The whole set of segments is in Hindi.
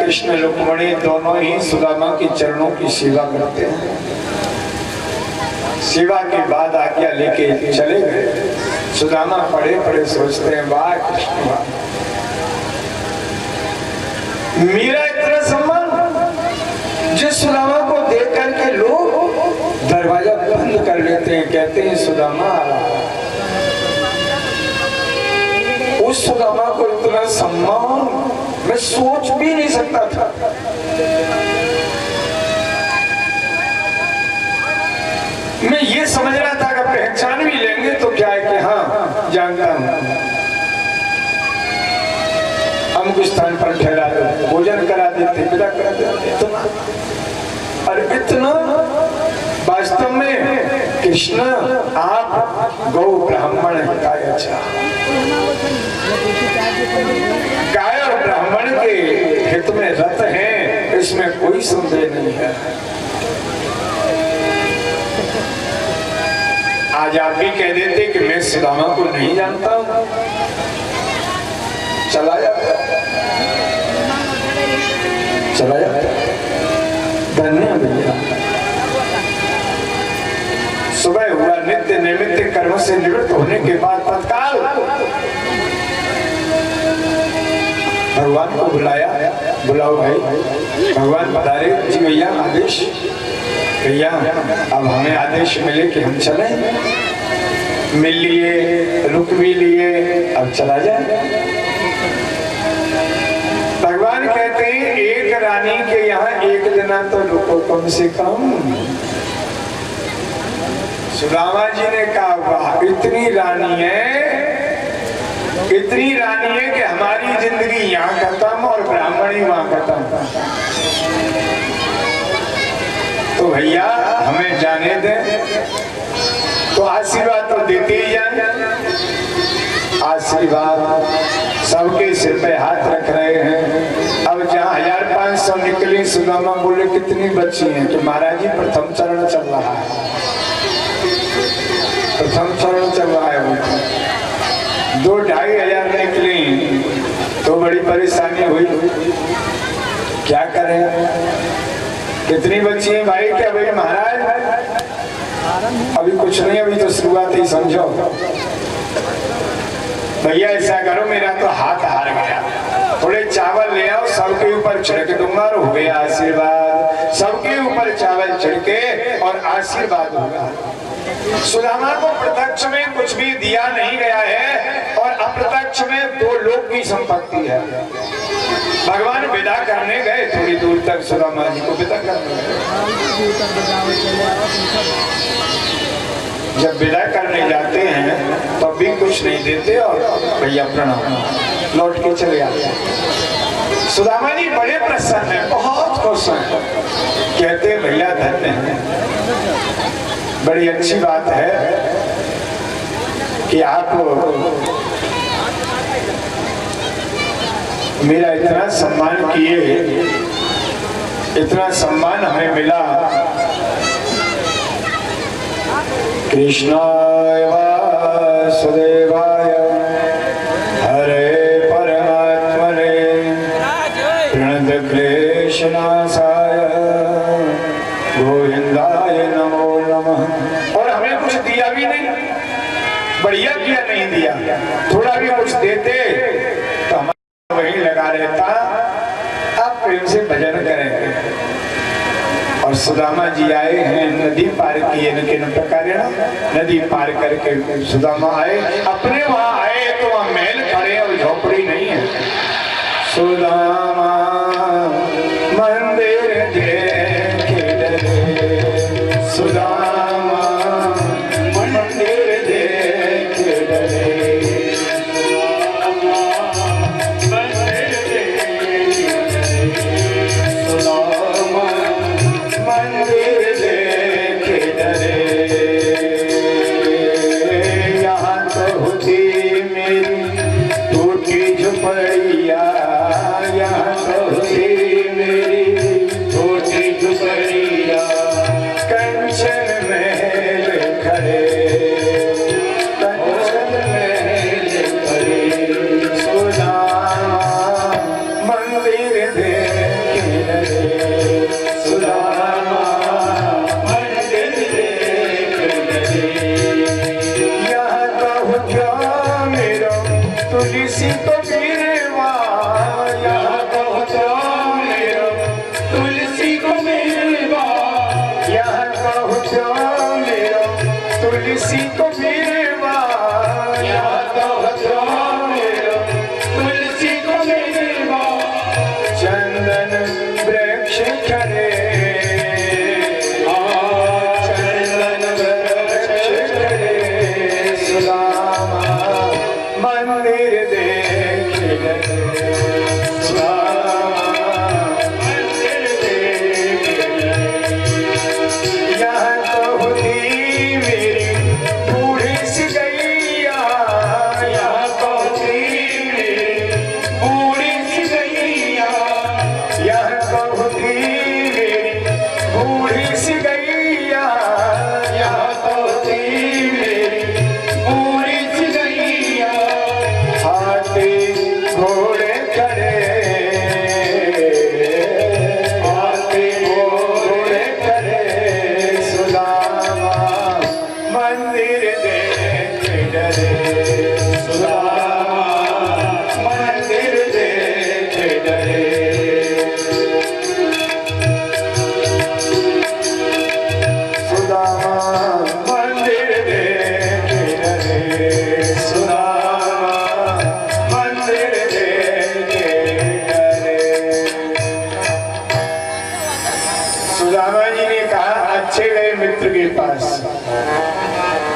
कृष्ण रुक्मिणी दोनों ही सुदामा की चरणों की सेवा करते हैं। सेवा के बाद आज्ञा लेके चले गए। सुदामा पड़े पड़े सोचते हैं, वाह कृष्ण वाह, मेरा इतना सम्मान। जिस सुदामा को देख करके लोग दरवाजा बंद कर लेते हैं, कहते हैं सुदामा आ रहा है। उस सुदामा को इतना सम्मान मैं सोच भी नहीं सकता था। मैं ये समझ रहा था कि पहचान भी लेंगे तो क्या है कि हाँ जानता हूं, हम कुछ स्थान पर ठहरा दो, भोजन करा देते, विदा करा देते। इतना और इतना वास्तव में कृष्ण आप गौ ब्राह्मण गाय, अच्छा गाय और ब्राह्मण के हित में रत हैं, इसमें कोई संदेह नहीं है। आज आप भी कह देते कि मैं सुदामा को नहीं जानता हूं, चला जाता, चला जाता। धन्य भैया, सुबह हुआ, नित्य नैमित्तिक कर्म से निवृत्त होने के बाद तत्काल भगवान को बुलाया। बुलाओ भाई, भगवान पधारे जी भैया, आदेश भैया, अब हमें आदेश मिले कि हम चलें। मिल लिए, रुक भी लिए, अब चला जाए। भगवान कहते हैं एक रानी के यहाँ एक दिन तो रुको कम से कम। सुदामा जी ने कहा वाह, इतनी रानी है, इतनी रानी है कि हमारी जिंदगी यहाँ खत्म और ब्राह्मणी वहां खत्म। तो भैया हमें जाने दें, तो आशीर्वाद तो देते ही जाए। आशीर्वाद सबके सिर पे हाथ रख रहे हैं। अब जहाँ 1500 निकली, सुदामा बोले कितनी बची हैं? तो महाराज जी प्रथम चरण चल रहा है, प्रथम चरण चल रहा है। 2-2500 निकली तो बड़ी परेशानी हुई, क्या करें? कितनी बच्ची है भाई? क्या भाई महाराज अभी कुछ नहीं, अभी तो शुरुआत ही समझो। भैया ऐसा करो, मेरा तो हाथ हार गया, थोड़े चावल ले आओ, सबके ऊपर छिड़क दूंगा और हो गया आशीर्वाद। सबके ऊपर चावल छिड़के और आशीर्वाद होगा। सुदामा को प्रत्यक्ष में कुछ भी दिया नहीं गया है और अप्रत्यक्ष में 2 लोक की संपत्ति है। भगवान विदा करने गए, थोड़ी दूर तक सुदामा जी को विदा करने गए। जब विदा करने जाते हैं तब भी कुछ नहीं देते और भैया प्रणाम, लौट के चले आते हैं। सुदामा जी बड़े प्रसन्न हैं, बहुत खुश हैं, कहते हैं भैया धन्य हैं, बड़ी अच्छी बात है कि आप मेरा इतना सम्मान किए, इतना सम्मान हमें मिला। कृष्णाय वासुदेवाय हरे परमात्मने प्रणत क्लेशनाशाय गोविंदाय नमो नमः। और हमें कुछ दिया भी नहीं, बढ़िया किया नहीं दिया, थोड़ा भी कुछ देते तो हमारा वही लगा रहता, आप प्रेम से भजन करेंगे। और सुदामा जी आए हैं, नदी पार किए किन प्रकार, नदी पार करके सुदामा आए, अपने वहां आए तो वहां महल खड़े और झोपड़ी नहीं है। सुदामा मंदिर देखे डरे, सुदामा मंदिर देखे डरे, मंदिर देखे डरे। यहाँ तो होती मेरी टूटी झुपड़िया, यहाँ तो होती मेरी टूटी झुपड़िया, कंचन तुलसी को मेवा, यहाँ तो तुलसी को मेवा, चंदन वृक्ष खड़े, चंदन वृक्ष खड़े, सुदामा मंदिर देख गए,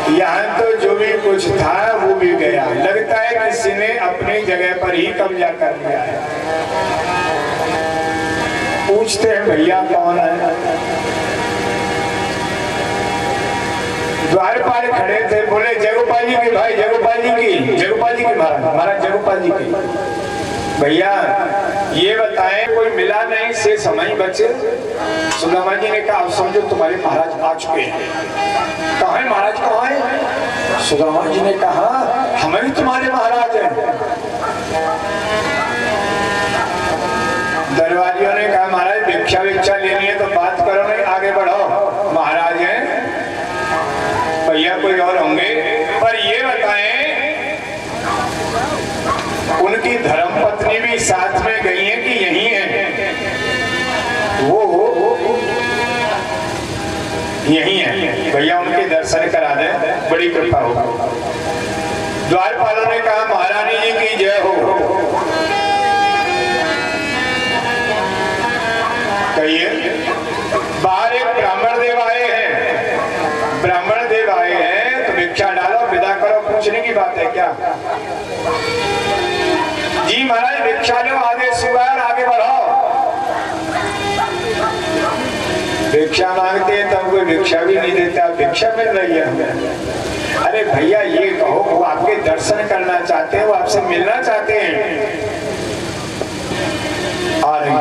यहाँ तो जो भी कुछ था वो भी गया। लगता है किसी ने अपनी जगह पर ही कब्जा कर लिया है। पूछते हैं भैया कौन है? द्वारपाल खड़े थे, बोले जगोपाल जी की भाई, जगोपाल जी की महाराज जगोपाल जी की। भैया ये बताएं कोई मिला नहीं से समय बचे? सुदामा जी ने कहा अब समझो तुम्हारे महाराज आ चुके हैं। कहा है महाराज, कहाँ है? सुदामा जी ने कहा हम ही तुम्हारे महाराज हैं। दरबारियों ने कहा महाराज भिक्षा लेनी है तो बात करो, नहीं आगे बढ़ो, महाराज हैं भैया कोई और होंगे। पर ये बताएं उनकी धर्मपत्नी भी साथ में गई है कि यही है? वो यही है। भैया उनके दर्शन करा दें, बड़ी कृपा होगी। द्वारपालों ने कहा महारानी जी की जय हो। कहिए। बाहर एक ब्राह्मण देव आए हैं, ब्राह्मण देव आए हैं तो भिक्षा डालो, विदा करो। पूछने की बात है क्या? जी महाराज भिक्षा लो, आदेश हुआ है, आगे बढ़ो। भिक्षा मांगते हैं तब कोई भिक्षा भी नहीं देता, भिक्षा मिल रही है हमें। अरे भैया ये कहो वो आपके दर्शन करना चाहते हैं, वो आपसे मिलना चाहते हैं। आ रही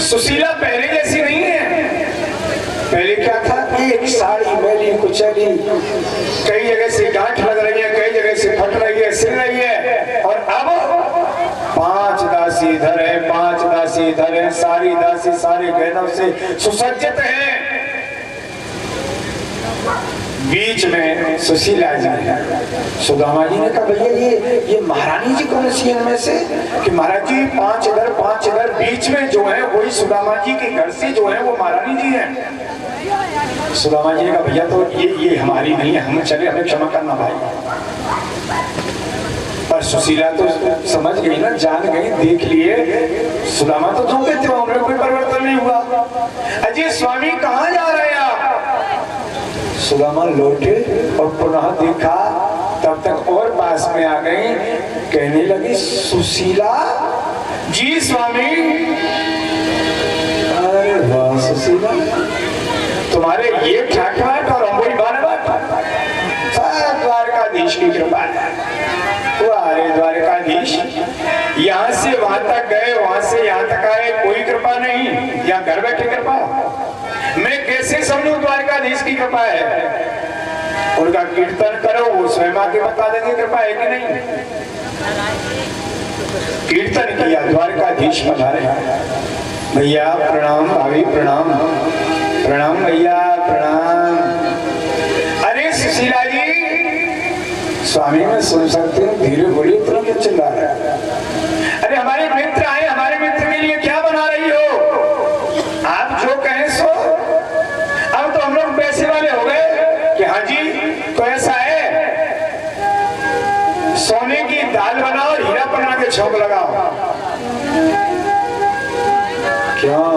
सुशीला पहले जैसी नहीं है। पहले क्या था? एक साड़ी मैली कुचली, कई जगह से गांठ लग रही है, कई जगह से फट रही है, सिल रही है। और अब 5 दासी इधर है, 5 दासी इधर है, सारी दासी सारे गहनों से सुसज्जित है। बीच में सुशीला जी है। सुदामा जी ने कहा भैया ये महारानी जी कौन सी है इनमें से? कि महाराज जी 5 इधर 5 इधर, बीच में जो है वही सुदामा जी के घर से जो है वो महारानी जी है। सुदामा जी ने कहा भैया तो ये हमारी नहीं है, हम चले, हमें क्षमा करना भाई। पर सुशीला तो समझ गई ना, जान गई, देख लिए। सुदामा तो जो कहते हैं उनमें कोई परिवर्तन नहीं हुआ। अजय स्वामी कहाँ जा रहे हैं आप? सुदामा लौटे और पुनः देखा, तब तक और पास में आ गई। कहने लगी सुशीला जी स्वामी। अरे वाह सुशीला, तुम्हारे ये ठाठाट और अंबुरी बारबाट द्वारकाधीश की कृपा है। अरे द्वारकाधीश यहाँ से वहां तक गए, वहां से यहाँ तक आए, कोई कृपा नहीं, यहाँ घर बैठे कृपा। मैं कैसे समझूं द्वारकाधीश की कृपा है? उनका कीर्तन करो, वो स्वयं आके बता देंगे कृपा है कि नहीं। कीर्तन किया, द्वारकाधीश पधारे। भैया प्रणाम, भाभी प्रणाम, प्रणाम भैया प्रणाम। अरे सुशीला जी, स्वामी मैं सुन सकते हैं, धीरे बोलिए, इतना क्या चिल्ला रहा है? अरे हमारे मित्र आए, हमारे मित्र के लिए क्या बना रही हो? आप जो कहें सो। अब तो हम लोग पैसे वाले हो गए, क्यों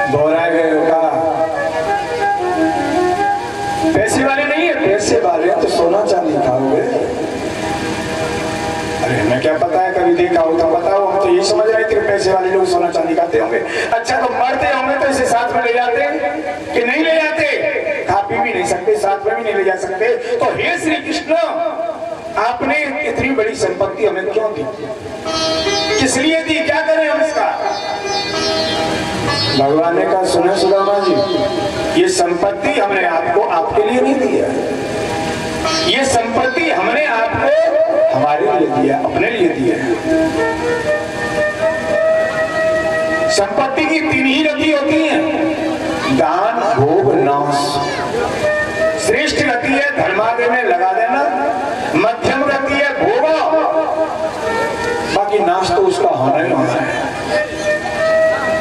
बोरा गए का? पैसे वाले नहीं है, पैसे वाले तो सोना चांदी खाओगे। अरे हमें क्या पता है, कभी देखा हो तो बताओ। हम तो ये समझ रहे थे कि पैसे वाले लोग सोना चांदी खाते होंगे। अच्छा तो मरते होंगे तो इसे साथ में ले जाते कि नहीं ले जाते? खा पी भी नहीं सकते, साथ में भी नहीं ले जा सकते। तो हे श्री कृष्ण, आपने इतनी बड़ी संपत्ति हमें क्यों दी? किस लिए दी? क्या करें हम इसका? भगवान ने कहा, सुने सुदामा जी, ये संपत्ति हमने आपको आपके लिए नहीं दी है। ये संपत्ति हमने आपको हमारे लिए दिया, अपने लिए दिया है। संपत्ति की तीन ही गति होती है, दान, भोग, नाश। श्रेष्ठ गति है धर्मार्थ में लगा देना, मध्यम गति है भोग, बाकी नाश तो उसका होना ही होना है।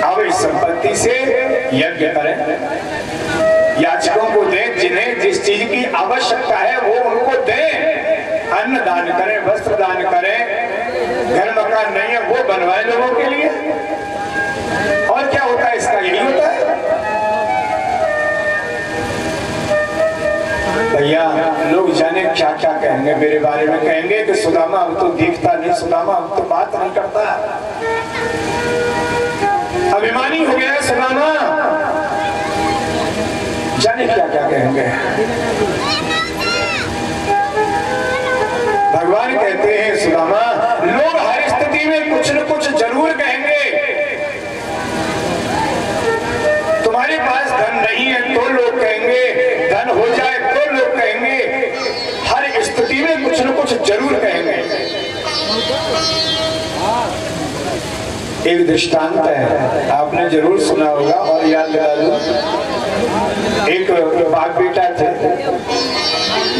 अब इस संपत्ति से यज्ञ करें, याचकों को दें, जिन्हें जिस चीज की आवश्यकता है वो उनको दें। अन्न दान करें, वस्त्र दान करें, घर मकान नहीं है वो बनवाए लोगों के लिए। और क्या होता है इसका? यही होता है भैया। लोग जाने क्या क्या कहेंगे मेरे बारे में। कहेंगे कि सुदामा अब तो दिखता नहीं, सुदामा अब तो बात नहीं करता, अभिमानी हो गया है सुदामा। जाने क्या क्या कहेंगे। भगवान कहते हैं सुदामा, लोग हर स्थिति में कुछ न कुछ जरूर कहेंगे। तुम्हारे पास धन नहीं है तो लोग कहेंगे, धन हो जाए तो लोग कहेंगे, हर स्थिति में कुछ न कुछ जरूर कहेंगे। एक दृष्टांत है, आपने जरूर सुना होगा और याद दिला दूं। एक बाप बेटा थे,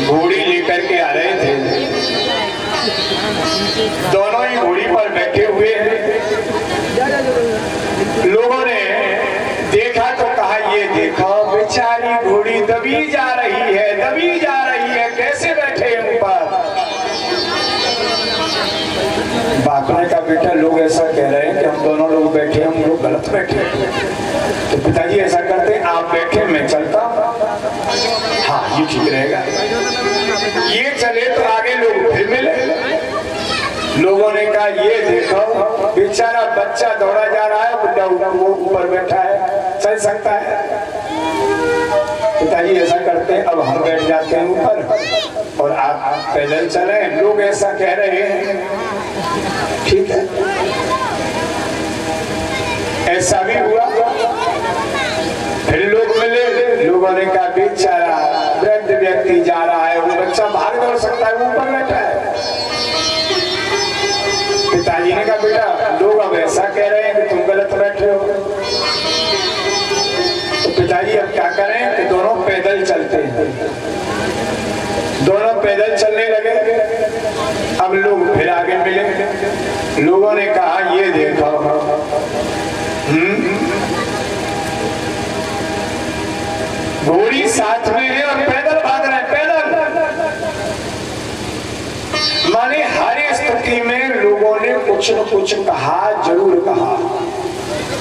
घोड़ी लेकर के आ रहे थे। दोनों ही घोड़ी पर बैठे हुए हैं। लोगों ने देखा तो कहा, ये देखो बेचारी घोड़ी दबी जा रही है, दबी जा रही है, कैसे बैठे हैं ऊपर। बाप ने कहा, बेटा लोग ऐसा कह रहे हैं कि हम दोनों लोग बैठे, हम लोग गलत बैठे। तो पिताजी ऐसा करते हैं, आप बैठे मैं चलता। हाँ ये ठीक रहेगा। ये चले तो आगे लोग फिर मिले। लोगों ने कहा, ये देखो बेचारा बच्चा दौड़ा जा रहा है, बुढ़ा वो ऊपर बैठा है, चल सकता है। पिताजी ऐसा करते हैं, अब हम बैठ जाते हैं ऊपर और आप पैदल चले। लोग ऐसा कह रहे हैं, ठीक है। ऐसा भी हुआ। फिर लोग मिले, लोगों ने कहा बेचारा वृद्ध व्यक्ति जा रहा है, वो बच्चा भाग दौड़ सकता है, वो ऊपर बैठा है। पिताजी ने कहा, बेटा लोग अब ऐसा कह रहे हैं कि तुम गलत बैठे हो। तो पिताजी अब क्या करें कि दोनों पैदल चलते हैं। दोनों पैदल चलने लगे। अब लोग फिर आगे मिले। लोगों ने कहा, ये देखो घोड़ी साथ में है और पैदल भाग रहे हैं, पैदल। माने हर स्थिति में लोगों ने कुछ न कुछ कहा, जरूर कहा।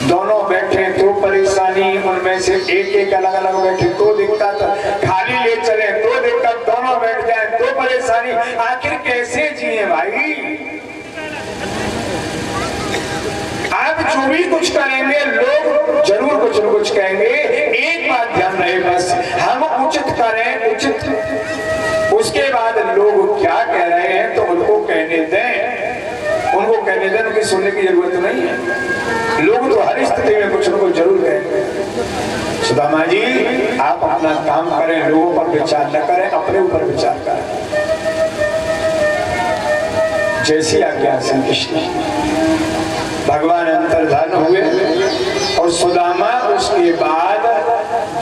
दोनों बैठे तो परेशानी, उनमें से एक एक अलग अलग बैठे तो दिक्कत, खाली ले चले तो दिक्कत, दोनों बैठ जाए तो परेशानी। आखिर कैसे जिए भाई? आप जो भी कुछ करेंगे लोग जरूर कुछ न कुछ कहेंगे। एक बात ध्यान रहे, बस हम उचित करें, उचित। उसके बाद लोग क्या कह रहे हैं तो उनको कहने दें, उनको कहने दें, उनकी सुनने की जरूरत नहीं है। लोग तो हर स्थिति में कुछ न कुछ जरूर कहेंगे। सुदामा जी आप अपना काम करें, लोगों पर विचार न करें, अपने ऊपर विचार करें। जैसी आज्ञा श्री कृष्ण। भगवान अंतर्धान हुए और सुदामा उसके बाद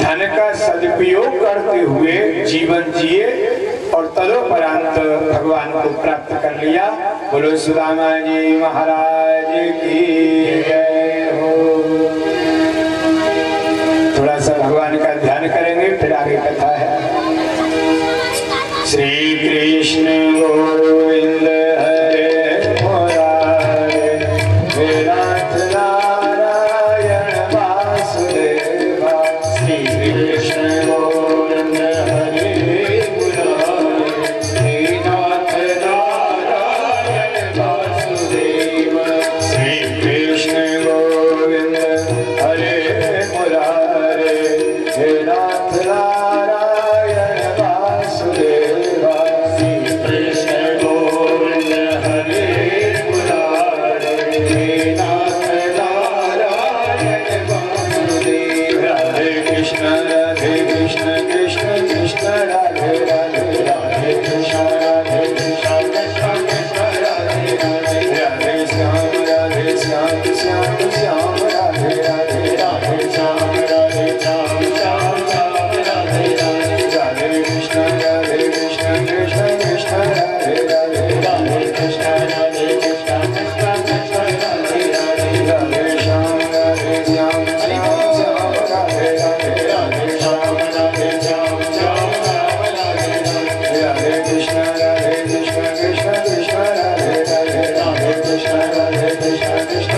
धन का सदुपयोग करते हुए जीवन जिए और तदोपरांत भगवान को प्राप्त कर लिया। बोलो सुदामा जी महाराज की जय हो। थोड़ा सा भगवान का ध्यान करेंगे फिर आगे कथा है। श्री कृष्ण गोविंद हरे मुरारे, हे नाथ नारायण श्याम श्याम श्याम राधे राधे राधे श्याम राधे श्याम श्याम श्याम राधे राधे राधे कृष्ण कृष्ण कृष्ण राधे राधे राधे कृष्ण कृष्ण कृष्ण राधे राधे राधे श्याम श्याम श्याम राधे राधे राधे श्याम श्याम श्याम राधे राधे कृष्ण कृष्ण कृष्ण राधे राधे राधे कृष्ण कृष्ण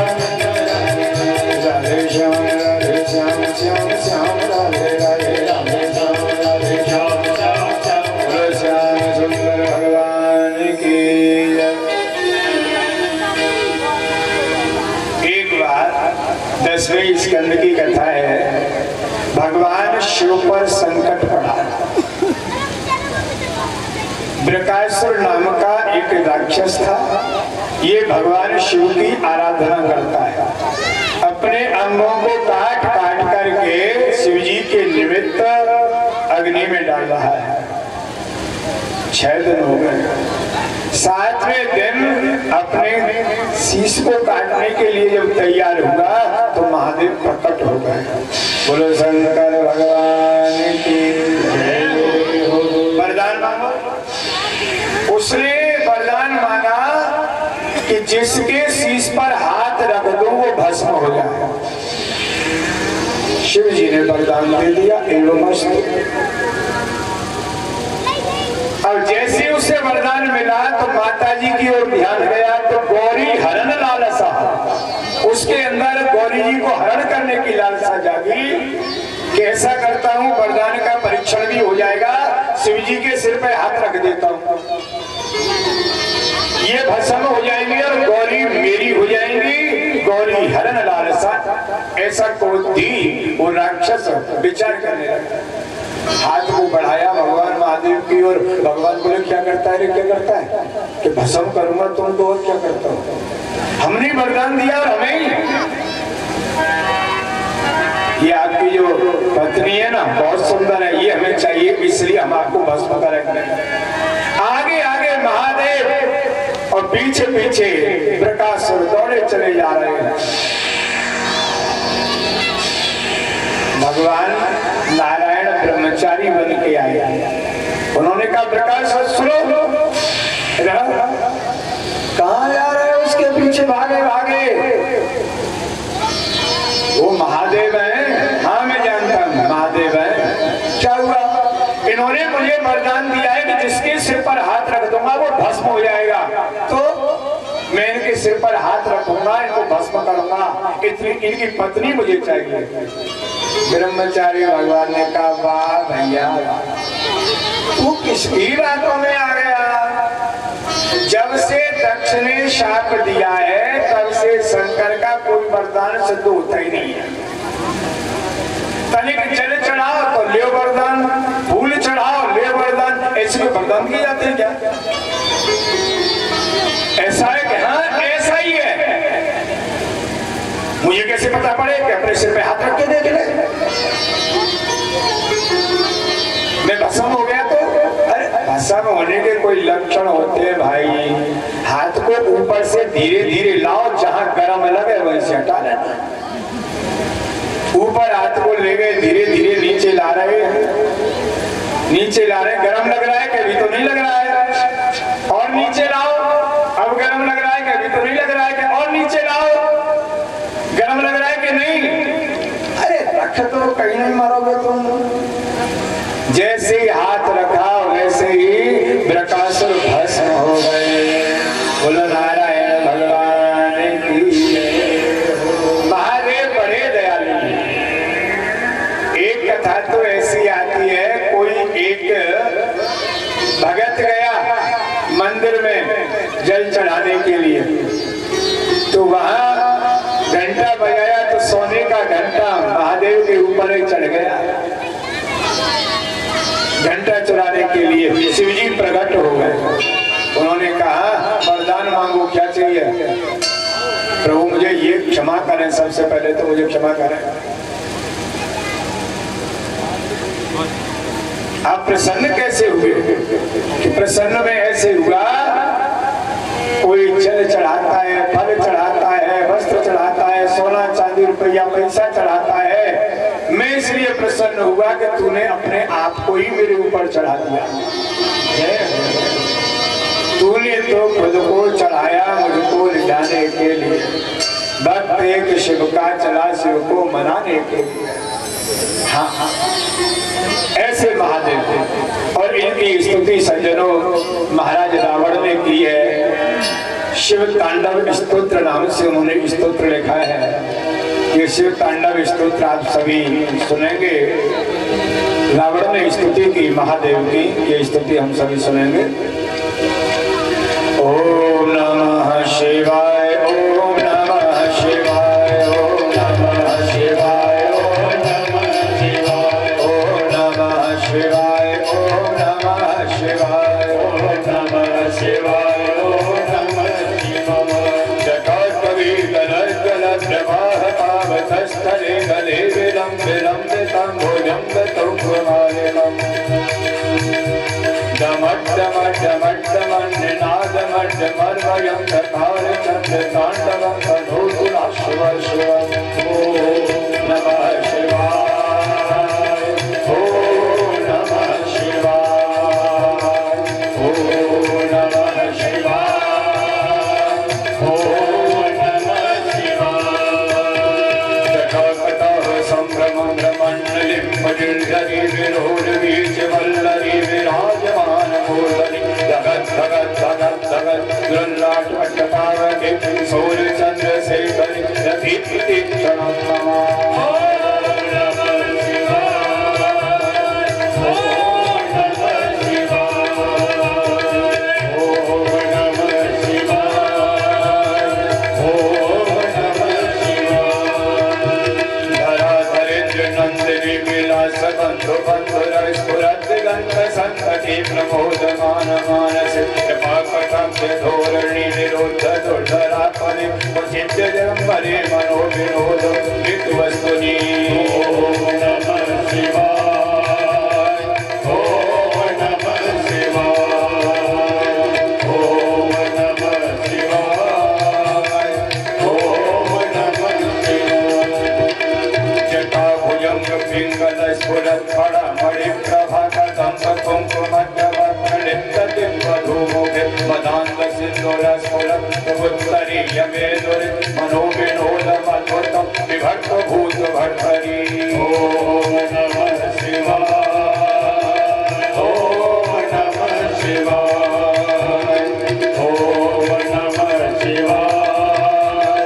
राधे श्याम श्याम श्याम राधे राधे राधे श्याम श्याम श्याम श्याम सुंदर भगवान की जय। एक बार 10वें स्कंद की कथा है। भगवान शिव पर संकट पड़ा। बृकासुर नाम का एक राक्षस था। ये भगवान शिव की आराधना करता है। अपने अंगों को काट काट करके शिव जी के निमित्त अग्नि में डाल रहा है। 6 दिन हो गए। 7वें दिन अपने शीश को काटने के लिए जब तैयार हुआ तो महादेव प्रकट हो गए। बोलो शंकर भगवान की जय। वरदान मांगो। उसने वरदान मांगा कि जिसके शीश पर हाथ रख दो वो भस्म हो जाए। शिव जी ने वरदान दे दिया एवं मस्त। अब जैसे उसे वरदान मिला तो माता जी की ओर ध्यान गया तो गौरी हरण लालसा, उसके अंदर गौरी जी को हरण करने की लालसा जागी। कैसा करता हूँ, वरदान का परीक्षण भी हो जाएगा, शिव जी के सिर पे हाथ रख देता हूँ, ये भस्म हो जाएंगे और गौरी मेरी हो जाएंगी। गौरी हरण लालसा ऐसा क्रोधी वो राक्षस विचार करने लगा। हाथ को बढ़ाया भगवान महादेव की ओर। भगवान बोले क्या करता है रे, क्या करता है कि भस्म करूंगा तुमको, और क्या करता हूँ, हमने वरदान दिया और हमें। ये आपकी जो पत्नी है ना बहुत सुंदर है, ये हमें चाहिए इसलिए हम आपको भस्म करेंगे। आगे आगे महादेव और पीछे पीछे बृकासुर दौड़े चले जा रहे हैं। भगवान नारायण ब्रह्मचारी बन के आए। उन्होंने कहा बृकासुर सुनो, कहाँ जा रहे हो, उसके पीछे भागे भागे। वो महादेव है। हाँ मैं जानता हूँ महादेव है। क्या हुआ, इन्होंने मुझे वरदान दिया है कि जिसके सिर पर हाथ रख दूंगा वो भस्म हो जाएगा, तो मैं इनके सिर पर हाथ रखूंगा, इनको भस्म करूंगा, इनकी पत्नी मुझे चाहिए। ब्रह्मचारी भगवान ने कहा वाह भैया तू किसकी बातों में आ गया। जब से दक्ष ने शाप दिया है तब से शंकर का कोई वरदान सिद्ध होता ही नहीं है। तनिक जल चढ़ाओ तो ले वरदान, फूल चढ़ाओ ले वरदान, ऐसे में वरदान किए जाते हैं क्या? ऐसा है कि हाँ ऐसा ही है। मुझे कैसे पता पड़े कि अपने सिर पे हाथ रख के देख ले, मैं भस्म हो गया तो? अरे भस्म होने के कोई लक्षण होते हैं भाई। हाथ को ऊपर से धीरे धीरे लाओ, जहां गर्म लगे वहीं से हटा लेना। ऊपर हाथ को ले गए, धीरे धीरे नीचे ला रहे हैं, नीचे ला रहे, गर्म लग रहा है कभी तो नहीं लग रहा है, और नीचे लाओ, अब गर्म लग रहा है कभी तो नहीं लग रहा है, और नीचे लाओ, गर्म लग रहा है कि नहीं। अरे रख तो कहीं नहीं मारोगे तुम। जैसे ही हाथ रखा वैसे ही बृकासुर भस्म हो गए। बोलो नारायण भगवान की। महादेव बड़े दयालु। एक कथा तो ऐसी आती है, कोई एक भगत गया मंदिर में जल चढ़ाने के लिए, तो वहां घंटा बजाया तो सोने का घंटा महादेव के ऊपर ही चढ़ गया। घंटा चुराने के लिए शिव जी प्रकट हो गए। उन्होंने कहा वरदान मांगो, क्या चाहिए? प्रभु मुझे ये क्षमा करें, सबसे पहले तो मुझे क्षमा करें। आप प्रसन्न कैसे हुए? कि प्रसन्न में ऐसे हुआ, कोई जल चढ़ाता है, फल चढ़ाता है, वस्त्र सोना चांदी रुपया पैसा चढ़ाता है। मैं इसलिए प्रसन्न हुआ कि तूने अपने आप को ही मेरे ऊपर चढ़ा दिया। तूने तो खुद को चढ़ाया मुझको ले के लिए। भक्त एक शिव का चला शिव को मनाने के लिए। हाँ हाँ ऐसे महादेव थे। और इनकी स्तुति सज्जनों महाराज रावण ने की है। शिव तांडव स्तोत्र नाम से उन्होंने स्तोत्र लिखा है। ये शिव तांडव स्तोत्र आप सभी सुनेंगे। रावण ने स्तुति की महादेव की, ये स्तुति हम सभी सुनेंगे। ओम नमः शिवाय, ओम नमः शिवाय, ओम नमः शिवाय, ओम नमः शिवाय, ओम नमः शिवाय, ओम नमः शिवाय, ओम नमः शिवाय, ओम नमः शिवाय। जटा कवि गलत गलत प्रवाह पावतस्थले गले विलंब विलंबितं भुजं गतं कुमारिणम्। डमड्डमड्डमड्डमन्नादमड्डमर्वयं चकार चन्द्र ताण्डवं तनोतुलाश्व शिवम्। ॐ नमः शिवाय, ॐ नमः शिवाय, ॐ नमः शिवाय, ॐ नमः शिवाय। जटाकटाः सम्भ्रमं भ्रमण्डलिं भजिर्धरि विरोधवीर्यवल्लरी विराजमान मूर्धनि जगत् जगत् जगत् जगत् गृह्णाट अट्टपावके सूर्य चन्द्रशेखरि रतिपति क्षणं नमः। प्रमोदमान मानस कृपा कटाक्ष धोरणी निरोध दुर्धरापने वसिष्ठ जगम्बरे मनो विनोद मृत्युवस्तुनि। ओम नमः शिवाय, ओम नमः शिवाय, ओम नमः शिवाय, ओम नमः शिवाय। जटा भुजंग पिंगल स्फुरत् फण मणि प्रभाकरं मदान्त सिंधुरस्फुरत्पुत्तरी यमे दुरि मनो विनोदमद्भुतं विभक्त भूत भर्तरी। ओम नमः शिवाय, ओम नमः शिवाय, ओम नमः शिवाय,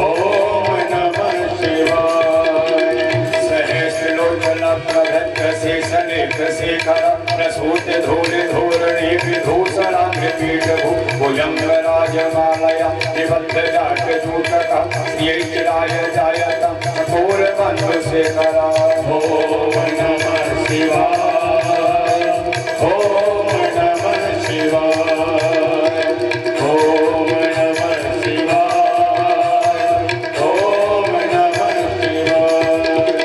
ओम नमः शिवाय। सहस्रलोचन प्रभृत शेषनेक शेखर प्रसूत धूलि धूर्णि विभूषणाङ्गपीठ भुजङ्गराजमालया निबद्ध जाटजूटकः श्रियैराय जायतं कठोरबन्धुशेखरा। ओम नमः शिवाय, ओम नमः शिवाय, ओम नमः शिवाय, ओम नमः शिवाय।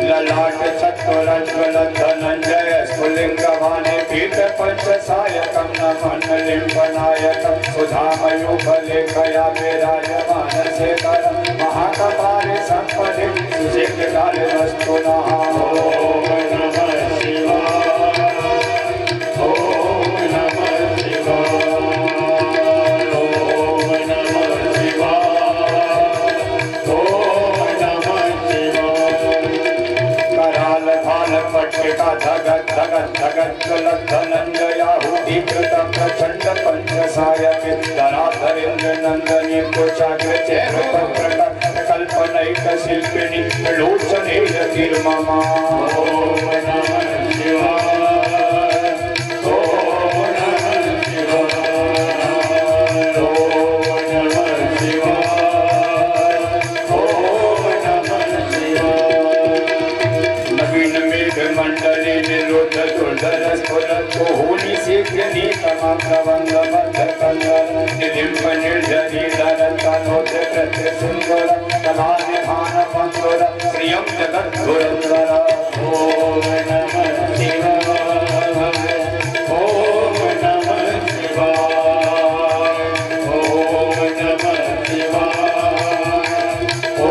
ललाट चत्वरज्वल धनञ्जय स्फुलिङ्गवाने पीठ पंचसायकं नमन्नलिं वनायकं सुधामयूखलेखया विराजमान शेखरं महाकपाले सम्पदे सुशेखकाले वस्तु नः। ओम नमः शिवाय, ओम नमः शिवाय, ओम नमः शिवाय, ओम नमः शिवाय। कराल भाल पट्टिका धगत धगत धगत गलत धनंजयाहुति कृतं प्रचंड पंचसायके धराधरेन्द्र नंदनी कोचाग्र चेहर प्रकट कल्पनैक शिल्पिनी लोचने यतिर्ममा। ओम नमः शिवाय, ओम नमः शिवाय, ओम नमः शिवाय, ओम नमः शिवाय। नवीन मेघ मंडली निरुद्ध दुर्धर स्फुरत् कोहुनि शीघ्र नीतमं प्रबन्ध मध्य कल्लन निलिम्ब निर्झरी धरतनोज कृत्य सुन्दर कलानिधान पंकुर श्रियं जगद्गुरुन्दर। ओम नमः शिवाय, ओम नमः शिवाय, ओम नमः शिवाय, ओम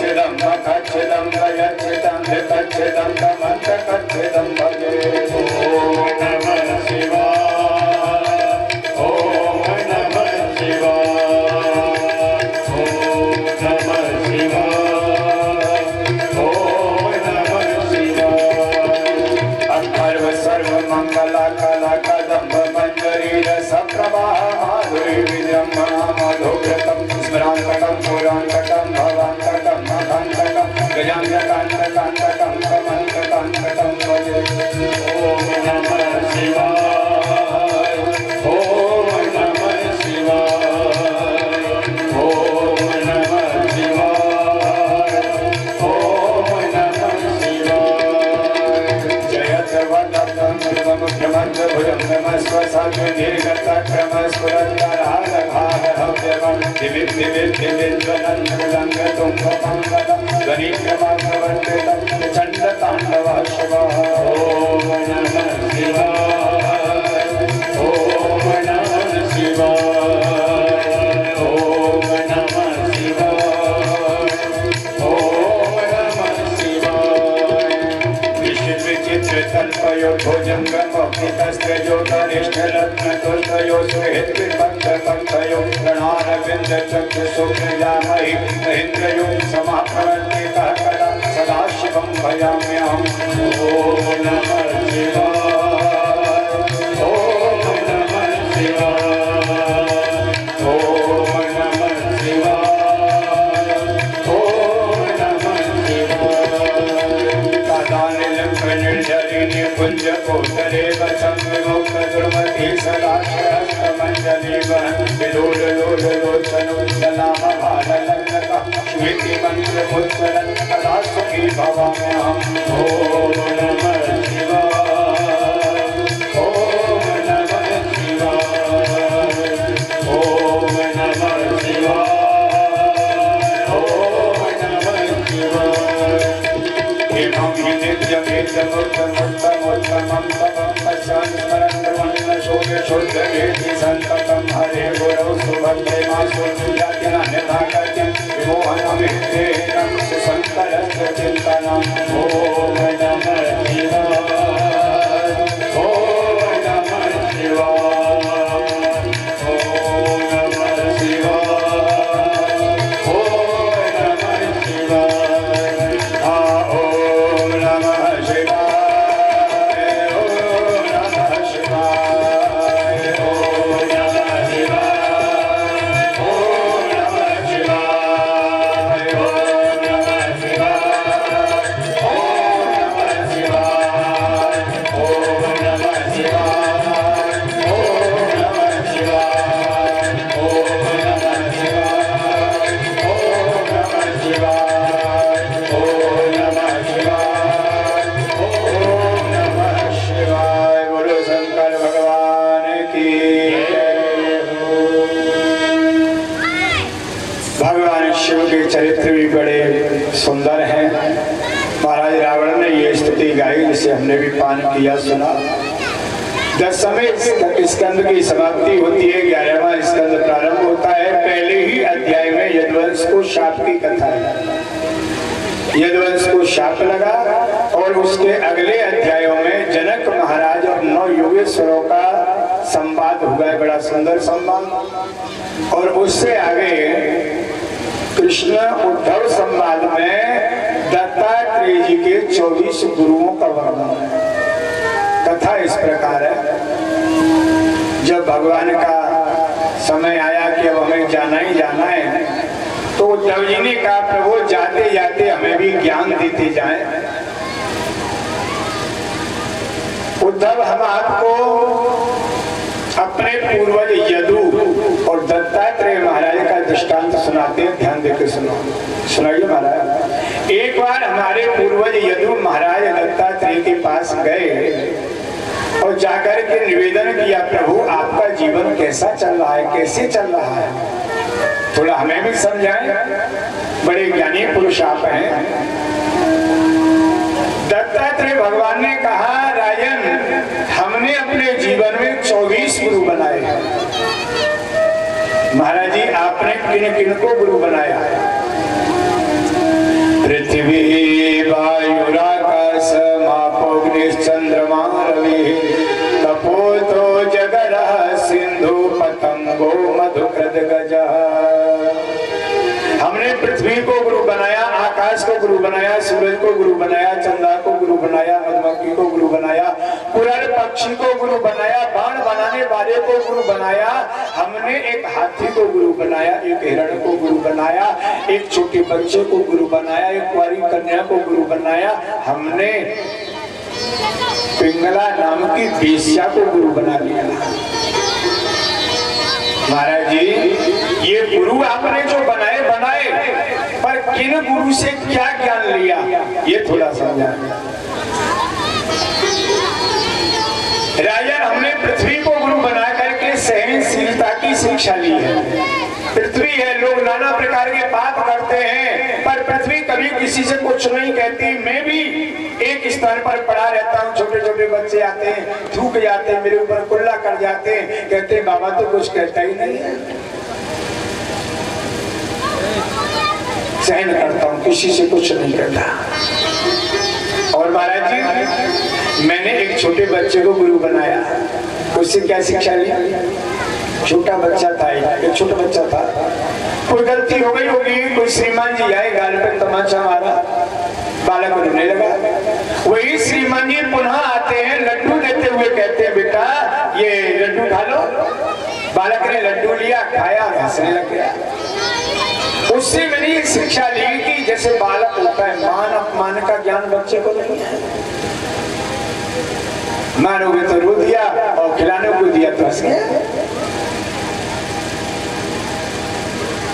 कच्छिदं कच्छिदं गयच्छिदं कच्छिदं तमन्त कच्छिदं भजे। ओम नमः शिवाय ओम नमः शिवाय ओम नमः शिवाय ओम नमः शिवाय। अथर्व सर्व मंगला कला कदम्ब मंजरी रस प्रवाह माधुरी विजयम मधुव्रतम स्मरांतकम पुरांतकम भवांतकम मकांतकम गजांतकांतकांतकम कमंतकांतकम भजे। ओम नमः शिवाय ओम नमः शिवाय ओम नमः शिवाय ओम नमः शिवाय। जयत वदतं मुख्यमंत्र भुजं नमस्व साधु निर्गत क्रम स्फुरत्तरालभारहव्यवं दिविं दिविं दिविज्वलं मृदङ्गतुं भवङ्गलं ध्वनिक्रमप्रवर्तितं चण्डताण्डवः शिवः। ओम नमः शिवाय ओम नमः शिवाय ओम नमः शिवाय ओम नमः शिवाय। विचित्र विचित्र तल्पयो भुजङ्गमोक्तितस्त्रयो गरिष्ठरत्नतुष्टयो सुहृद्विपक्षपक्षयो गणारविन्द चक्षुषुप्रजामहि महेन्द्रयो समाप्रवर्तितः कदा सदाशिवं भजाम्यहम्। ओम नमः शिवाय ओम नमः शिवाय ओम नमः शिवाय ओम नमः शिवाय। कादानिलम्बनिर्झरिणी पुञ्जकोटरे वचं विमुक्त दुर्मति सदाशिवस्तमञ्जलिव विलोललोललोचनोज्जलामभाललग्नकः श्वेतिमन्त्रमुच्चरन् कदा सुखी भवाम्यहम्। ओम नमः शिवाय ओम नमः शिवाय ओम नमः शिवाय ओम नमः शिवाय। इमं हि नित्यमेतमुत्तमोत्तमं तमं पश्चान् स्मरन् शोभ्यशोद्धवेति सन्ततं हरे गुरौ सुभद्रे मासु जातिनान्यथा कर्तुं विमोहनमित्येनं सुसन्तरस्य चिन्तनम्। ओम नमः शिवाय ओम नमः शिवाय ओम नमः शिवाय ओम नमः शिवाय। ओम नमः शिवाय ओम नमः शिवाय ओम नमः शिवाय ओम नमः शिवाय ओम नमः शिवाय ओम नमः शिवाय ओम नमः शिवाय ओम नमः शिवाय ओम नमः शिवाय ओम नमः शिवाय ओम नमः शिवाय ओम नमः शिवाय। बोलो शंकर भगवान की जय हो। भगवान शिव के चरित्र भी बड़े सुंदर हैं। महाराज रावण ने ये स्तुति गाई जिसे हमने भी पान किया सुना। 10वें स्कंद की समाप्ति होती है, 11वां स्कंद प्रारंभ होता है। पहले ही अध्याय में यदुवंश को शाप की कथा है। यदुवंश को शाप लगा और उसके अगले अध्यायों में जनक महाराज और 9 योगेश्वरों का संवाद हुआ है, बड़ा सुंदर संवाद। और उससे आगे कृष्ण उद्धव संवाद में दत्तात्रेय जी के 24 गुरुओं का वर्णन है। कथा इस प्रकार है, जब भगवान का समय आया कि अब हमें जाना ही जाना है, तो उद्धव जी ने कहा प्रभु जाते जाते हमें भी ज्ञान देते जाएं। उद्धव हम आपको अपने पूर्वज यदु और दत्तात्रेय महाराज का दृष्टांत सुनाते हैं, ध्यान देकर सुनो। सुनाइए महाराज। एक बार हमारे पूर्वज यदु महाराज दत्तात्रेय के पास गए और जाकर के निवेदन किया, प्रभु आपका जीवन कैसा चल रहा है, कैसे चल रहा है, थोड़ा हमें भी समझाएं, बड़े ज्ञानी पुरुष आप हैं। दत्तात्रेय भगवान ने कहा, राजन हमने अपने जीवन में 24 गुरु बनाए। महाराज जी आपने किन किन को गुरु बनाया? पृथ्वी वायुराकाश मापोग्निश्चंद्रमा रवि तपोतो जगरः सिंधु पतंगो मधुकृत गजः। हमने पृथ्वी को गुरु बनाया, आकाश को गुरु बनाया, सूरज को गुरु बनाया, चंद्रमा को गुरु बनाया, मधुमक्खी को गुरु बनाया, पुरर पक्षी को गुरु बनाया, बाण बनाने वाले को गुरु बनाया। हमने एक हाथी को गुरु बनाया, एक हिरण को गुरु बनाया, एक छोटे बच्चे को गुरु बनाया, एक कुंवारी कन्या को गुरु बनाया। हमने पिंगला नाम की वेश्या को गुरु बना लिया। महाराज जी, ये गुरु आपने जो बनाए पर किन गुरु से क्या ज्ञान लिया, ये थोड़ा समझा। राजन, हमने पृथ्वी को गुरु बना करके सहनशीलता की शिक्षा ली है। पृथ्वी है, लोग नाना प्रकार के पाप करते हैं, पर पृथ्वी कभी किसी से कुछ नहीं कहती। मैं भी एक स्थान पर पड़ा रहता हूँ, छोटे छोटे बच्चे आते हैं, थूक जाते हैं, मेरे ऊपर कुल्ला कर जाते हैं, कहते हैं बाबा तो कुछ कहता ही नहीं है। सहन करता हूँ, किसी से कुछ नहीं कहता। और महाराज जी, मैंने एक छोटे बच्चे को गुरु बनाया, उससे क्या शिक्षा ली? छोटा बच्चा था, एक छोटा बच्चा था, कोई गलती हो गई होगी, कोई श्रीमान जी आए, गाल पे तमाचा मारा, बालक रोने लगा। वही श्रीमान जी पुनः आते हैं, लड्डू देते हुए कहते हैं बेटा ये लड्डू खा लो। बालक ने लड्डू लिया, खाया, हंसने लग गया। उससे मैंने ये शिक्षा ली कि जैसे बालक होता है, मान अपमान का ज्ञान बच्चे को नहीं है। मारोगे तो रो दिया और खिलाने को दिया तो हंस गया।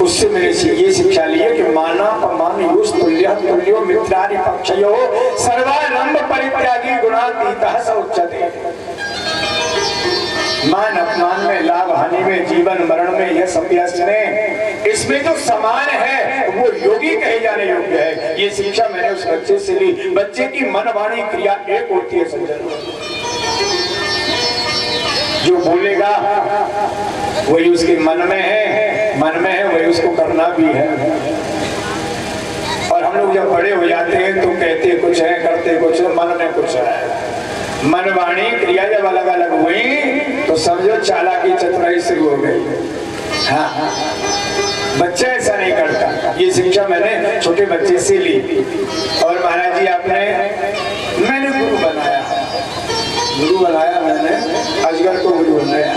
उससे मैंने ये शिक्षा ली है कि माना अपमान युष तुल्य तुल्यो मित्रादि पक्षयो सर्वालंब परित्यागी गुणातीतः स उच्यते। मान अपमान में, लाभ हानि में, जीवन मरण में, यश अपयश में, इसमें जो समान है वो योगी कहे जाने योग्य है। ये शिक्षा मैंने उस बच्चे से ली। बच्चे की मन वाणी क्रिया एक होती है सज्जन, जो बोलेगा वही उसके मन में है, वही उसको करना भी है। और हम लोग जब बड़े हो जाते हैं तो कहते कुछ है, करते कुछ है, मन में कुछ है। मन वाणी क्रिया जब अलग अलग हुई तो समझो चालाकी चतुराई शुरू हो गई। हाँ, बच्चा ऐसा नहीं करता। ये शिक्षा मैंने छोटे बच्चे से ली। और महाराज जी, मैंने गुरु बनाया मैंने अजगर को गुरु बनाया।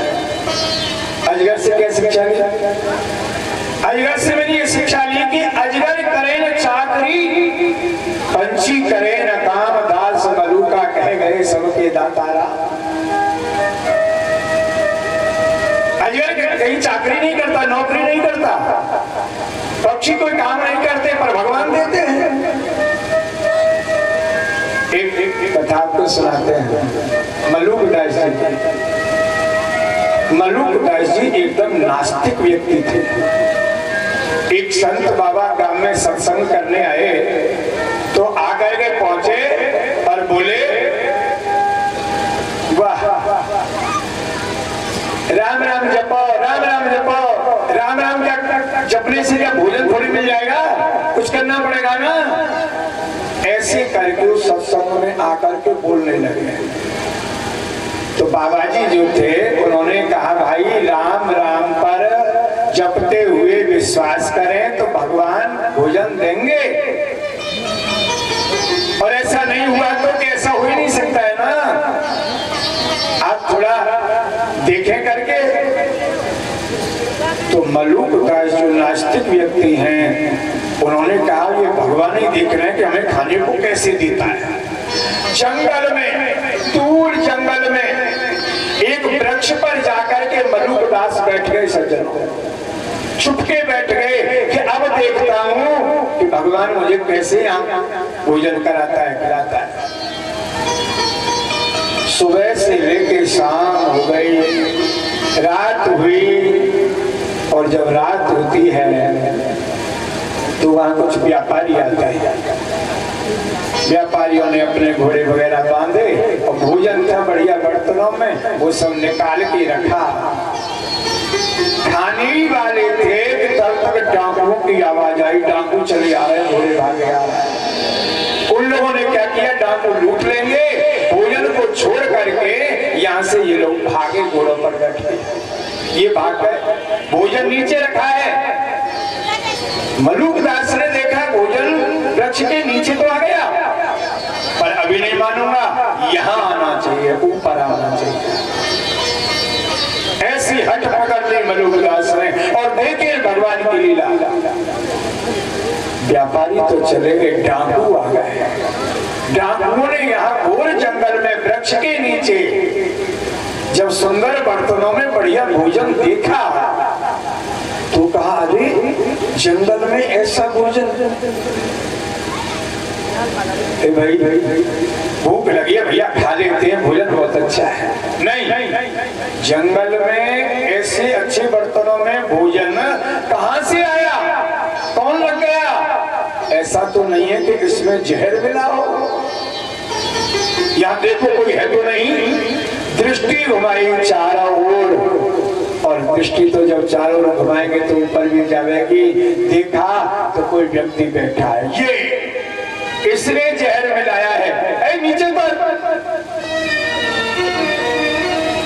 अजगर से क्या शिक्षा ली? अजगर से मैंने ये शिक्षा ली कि अजगर करे न चाकरी, पंछी करे न काम, दास मलूका कहे गए सबके दातारा। अजगर कहीं चाकरी नहीं करता, नौकरी नहीं करता, पक्षी कोई काम नहीं करते, पर भगवान देते हैं। एक कथा आपको सुनाते हैं। मलूक दास जी एकदम नास्तिक व्यक्ति थे। एक संत बाबा गांव में सत्संग करने आए तो आकर के पहुंचे और बोले, वाह राम राम जपो, राम राम जपो। राम राम क्या जपने से क्या भोजन थोड़ी मिल जाएगा, कुछ करना पड़ेगा ना। ऐसे करके उस सत्संग में आकर के बोलने लगे। तो बाबा जी जो थे उन्होंने कहा, भाई राम राम पर जपते हुए विश्वास करें तो भगवान भोजन देंगे, और ऐसा नहीं हुआ तो कैसा हो ही नहीं सकता है ना। आप थोड़ा देखें करके। तो मलूक दास जो नास्तिक व्यक्ति हैं, उन्होंने कहा ये भगवान ही देख रहे हैं कि हमें खाने को कैसे देता है। जंगल में, दूर जंगल में एक वृक्ष पर जाकर के मलूक दास बैठ गए सज्जन, छुपके बैठ गए कि अब देखता हूं कि भगवान मुझे कैसे भोजन कराता है, खिलाता है। सुबह से लेके शाम हो गई, रात हुई, और जब रात होती है तो वहां कुछ व्यापारी आते हैं। व्यापारियों ने अपने घोड़े वगैरह बांधे और भोजन था बढ़िया बर्तनों में, वो सब निकाल के रखा। खाने वाले थे कि तब तक डाकुओं की आवाज आई, डाकू चले आ रहे, घोड़े भागे आ रहे। उन लोगों ने क्या किया, डाकू लूट लेंगे, भोजन को छोड़ करके यहाँ से ये लोग भागे, घोड़ों पर बैठे। ये भाग गए, भोजन नीचे रखा है। मलुकदास ने देखा भोजन वृक्ष के नीचे तो आ गया, पर अभी नहीं मानूंगा, यहाँ आना चाहिए, ऊपर आना चाहिए। ऐसी हट पकड़ ली मलुकदास ने। और देखे भगवान की लीला, व्यापारी तो चले गए, डाकू आ गए। डाकुओं ने यहाँ घोर जंगल में वृक्ष के नीचे जब सुंदर बर्तनों में बढ़िया भोजन देखा तो कहा, अरे जंगल में ऐसा भोजन, भाई भूख लगी है भैया, खा लेते हैं, भोजन बहुत अच्छा है। नहीं, जंगल में ऐसे अच्छे बर्तनों में भोजन कहां से आया, कौन लग गया? ऐसा तो नहीं है कि इसमें जहर मिला हो। यहाँ देखो कोई है तो नहीं। दृष्टि घुमाई चारों ओर, और दृष्टि तो जब चारों ओर घुमाएंगे तो ऊपर भी जाएगी। देखा तो कोई व्यक्ति बैठा है, ये इसने जहर मिलाया है, नीचे पर।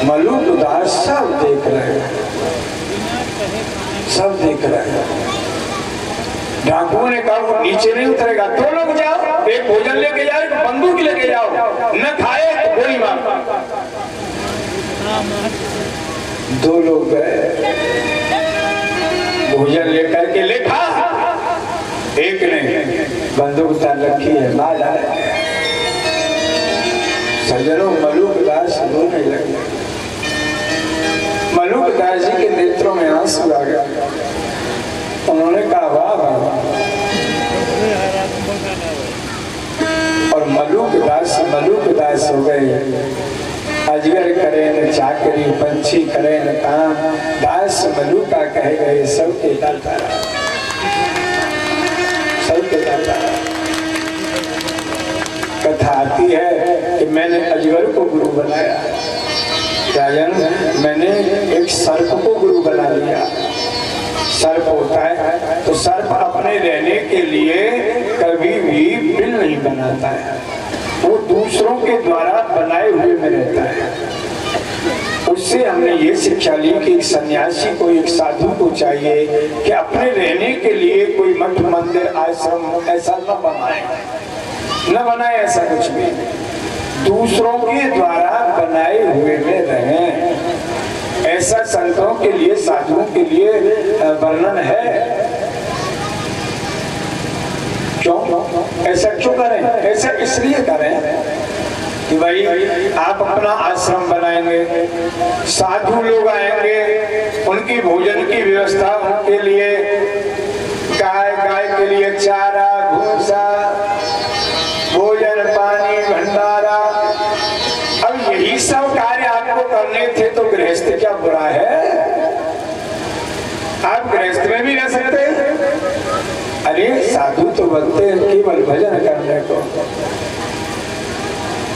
मलुकदास सब देख रहे हैं, सब देख रहे हैं। डाकुओं ने कहा वो नीचे नहीं उतरेगा, दो लोग जाओ, एक भोजन लेके जाओ, एक बंदूक लेके जाओ, न खाए तो गोली मारो। दो लोग गए, भोजन लेकर के लेखा, एक ने बंदूक उतार रखी है, मार डाला। सजनों, मलुकदास रोने लगे। मलुकदास जी के नेत्रों में आंसू आ गया। उन्होंने कहा, वाह वाह। और मलुकदास हो गए। अजगर करे न चाकरी, पंछी करे न काम, दास मलुका कह गए, सबके दाता, सबके दाता। कथा आती है कि मैंने अजगर को गुरु बनाया, राजन, मैंने एक सर्प को गुरु बना लिया। सर्प होता है तो सर्प अपने रहने के लिए कभी भी बिल नहीं बनाता है, वो दूसरों के द्वारा बनाए हुए में रहता है। उससे हमने ये शिक्षा ली कि एक सन्यासी को, एक साधु को चाहिए कि अपने रहने के लिए कोई मठ मंदिर आश्रम ऐसा न बनाए ऐसा कुछ भी, दूसरों के द्वारा बनाए हुए में रहें। ऐसा संतों के लिए, साधुओं के लिए वर्णन है। क्यों ऐसा क्यों करें? ऐसा इसलिए करें कि भाई आप अपना आश्रम बनाएंगे, साधु लोग आएंगे, उनकी भोजन की व्यवस्था, उनके लिए गाय के लिए चारा, भूसा, भोजन, पानी, भंडारा। अब यही सब कार्य आपको करने थे तो गृहस्थ क्या बुरा है? आप गृहस्थ में भी रह सकते हैं। अरे साधु तो बनते हैं केवल भजन करने को,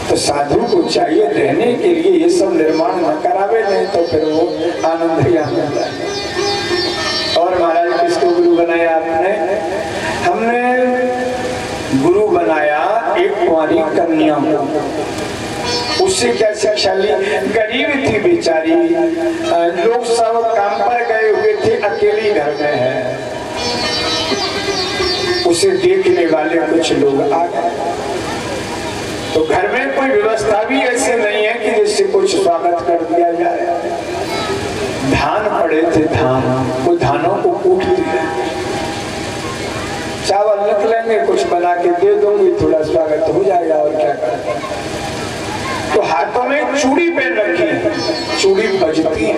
तो साधु को चाहिए रहने के लिए ये सब निर्माण न करावे, नहीं तो फिर वो आनंद ही आनंद है। और महाराज किसको गुरु बनाया आपने? हमने गुरु बनाया एक कुंवारी कन्या को। उससे क्या शिक्षा ली? गरीब थी बेचारी, लोग सब काम पर गए हुए थे, अकेली घर में है। उसे देखने वाले कुछ लोग आ गए, तो घर में कोई व्यवस्था भी ऐसे नहीं है कि जिससे कुछ स्वागत कर दिया जाए। धान पड़े थे, धान, वो धानों को कूट दिया। चावल निकलेंगे, कुछ बना के दे दूंगी, थोड़ा स्वागत हो जाएगा, और क्या करें। तो हाथों में चूड़ी पहन रखी है, चूड़ी बजती है।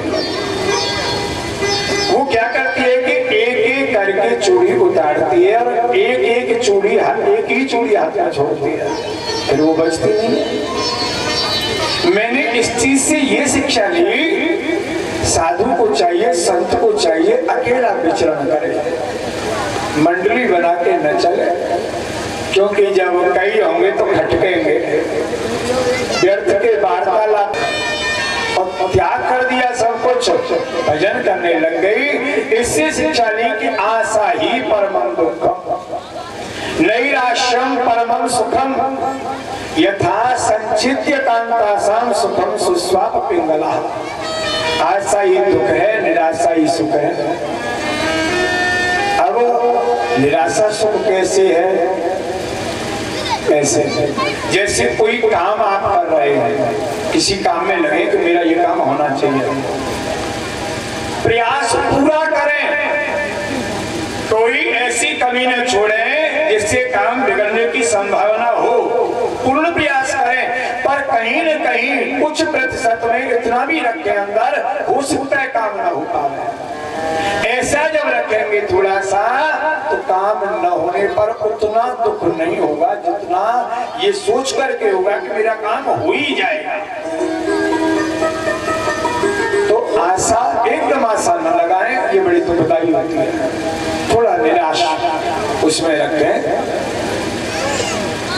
वो क्या करती है कि एक एक करके चूड़ी उतारती है और एक एक चूड़ी, एक ही चूड़ी हाथ में छोड़ती है, फिर वो बजती नहीं। मैंने इस चीज से ये शिक्षा ली, साधु को चाहिए, संत को चाहिए अकेला विचरण करे, मंडली बना के न चले, क्योंकि जब कई होंगे तो खटकेंगे। व्यर्थ के वार्तालाप और त्याग कर दिया सब कुछ, भजन करने लग गई। इससे शिक्षा ली कि आशा ही परम दुखम। नैराश्यम परमं सुखम यथा संचित्य कांतासाम सुखम सुस्वाप पिंगला। आशा ही दुख है, निराशा ही सुख है। अब निराशा सुख कैसे है? कैसे? जैसे कोई काम आप कर रहे हैं, किसी काम में लगे कि मेरा ये काम होना चाहिए, प्रयास पूरा करें, कोई ऐसी कमी न छोड़ें जिससे काम बिगड़ने की संभावना हो, पूर्ण प्रयास करें। पर कहीं न कहीं कुछ प्रतिशत में इतना भी रखें अंदर, हो सकता है काम न हो पाए। ऐसा जब रखेंगे थोड़ा सा, तो काम न होने पर उतना दुख नहीं होगा जितना ये सोच करके होगा कि मेरा काम हो ही जाएगा। तो आशा, एकदम आशा न लगाएं, ये बड़ी दुखदाई होती है। थोड़ा निराशा उसमें रखें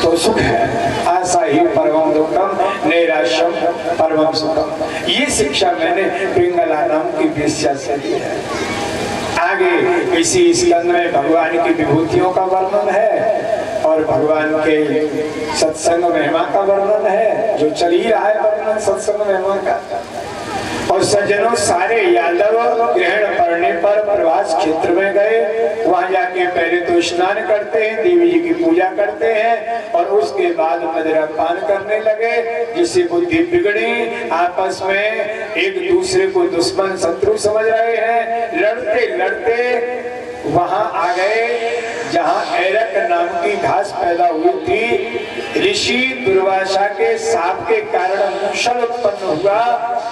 तो सुख है। आशा ही परमं दुखम नैराश्यम परमं सुखम। ये शिक्षा मैंने पिंगला नाम की वेश्या से ली है। आगे इसी स्कंद में भगवान की विभूतियों का वर्णन है और भगवान के सत्संग महिमा का वर्णन है, जो चल ही रहा है वर्णन सत्संग महिमा का। और सज्जनों, सारे यादव ग्रहण पड़ने पर प्रवास क्षेत्र में गए। वहां जाके पहले तो स्नान करते हैं, देवी जी की पूजा करते हैं और उसके बाद मदिरा पान करने लगे, जिससे बुद्धि बिगड़ी। आपस में एक दूसरे को दुश्मन शत्रु समझ रहे हैं। लड़ते लड़ते वहां आ गए जहां ऐरक नाम की घास पैदा हुई थी। ऋषि दुर्वासा के साप के कारण मूषल उत्पन्न हुआ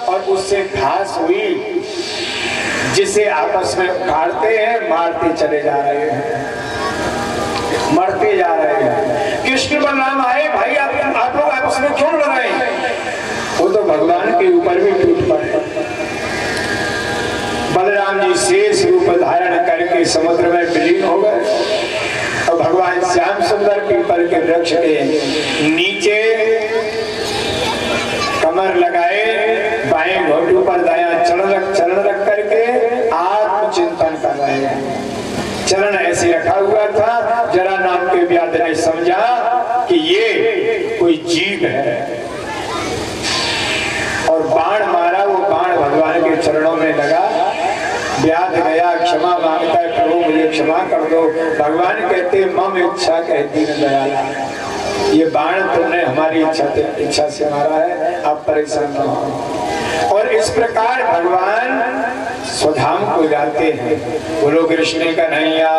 और उससे घास हुई, जिसे आपस में उखाड़ते हैं, मारते चले जा रहे हैं, मरते जा रहे हैं। कृष्ण बलराम आए, भाई आप लोग आपस में क्यों लड़ रहे हैं? वो तो भगवान के ऊपर भी टूट पड़े। बलराम जी शेष रूप धारण करके समुद्र में विलीन हो गए और भगवान श्याम सुंदर पीपल के वृक्ष के नीचे कमर लगाए, बाएं घोटू पर दायां चरण रख करके आत्मचिंतन कर रहे हैं। चरण ऐसे रखा हुआ था, जरा नाम के व्याध ने समझा कि ये कोई जीव है और बाण मारा। वो बाण भगवान के चरणों में लगा। व्याध गया, क्षमा मांगता है, प्रभु मुझे क्षमा कर दो। भगवान कहते मम इच्छा कहती न दयाला, ये बाण तुमने हमारी इच्छा से मारा है, आप परेशान न हो। और इस प्रकार भगवान स्वधाम को जाते हैं। बोलो कृष्ण कन्हैया।